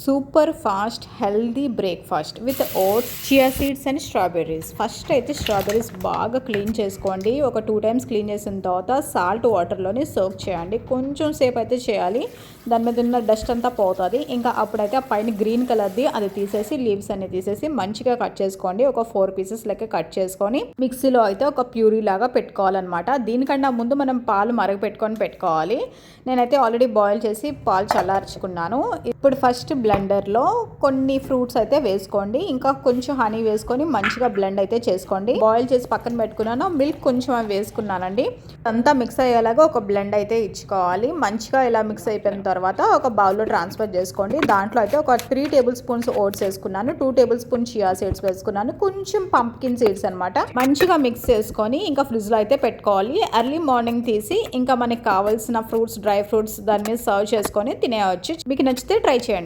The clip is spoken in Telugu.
Super fast healthy breakfast with oats, chia seeds and strawberries. First అయితే స్ట్రాబెర్రీస్ బాగా క్లీన్ చేసుకోండి. ఒక 2 టైమ్స్ క్లీన్ చేసిన తర్వాత సాల్ట్ వాటర్లోనే సోక్ చేయండి. కొంచెం సేపు అయితే చేయాలి, దాని మీద ఉన్న డస్ట్ అంతా పోతుంది. ఇంకా అప్పుడైతే ఆ పైన గ్రీన్ కలర్ది అది తీసేసి లీవ్స్ అన్ని తీసేసి మంచిగా కట్ చేసుకోండి. ఒక 4 పీసెస్ లెక్క కట్ చేసుకొని మిక్సీలో అయితే ఒక ప్యూరీ లాగా పెట్టుకోవాలన్నమాట. దీనికన్నా ముందు మనం పాలు మరగపెట్టుకొని పెట్టుకోవాలి. నేనైతే ఆల్రెడీ బాయిల్ చేసి పాలు చల్లార్చుకున్నాను. ఇప్పుడు ఫస్ట్ బ్లెండర్లో కొన్ని ఫ్రూట్స్ అయితే వేసుకోండి. ఇంకా కొంచెం హనీ వేసుకొని మంచిగా బ్లెండ్ అయితే చేసుకోండి. బాయిల్ చేసి పక్కన పెట్టుకున్నాను. మిల్క్ కొంచెం వేసుకున్నానండి. అంతా మిక్స్ అయ్యేలాగా ఒక బ్లెండ్ అయితే ఇచ్చుకోవాలి. మంచిగా ఇలా మిక్స్ అయిపోయిన తర్వాత ఒక బౌల్లో ట్రాన్స్ఫర్ చేసుకోండి. దాంట్లో అయితే ఒక 3 టేబుల్ స్పూన్స్ ఓట్స్ వేసుకున్నాను, 2 టేబుల్ స్పూన్ చియా సీడ్స్ వేసుకున్నాను, కొంచెం పంప్కిన్ సీడ్స్ అనమాట. మంచిగా మిక్స్ చేసుకొని ఇంకా ఫ్రిడ్జ్లో అయితే పెట్టుకోవాలి. ఎర్లీ మార్నింగ్ తీసి ఇంకా మనకి కావాల్సిన ఫ్రూట్స్, డ్రై ఫ్రూట్స్ దాన్ని సర్వ్ చేసుకొని తినేయవచ్చు. మీకు నచ్చితే ట్రై చేయండి.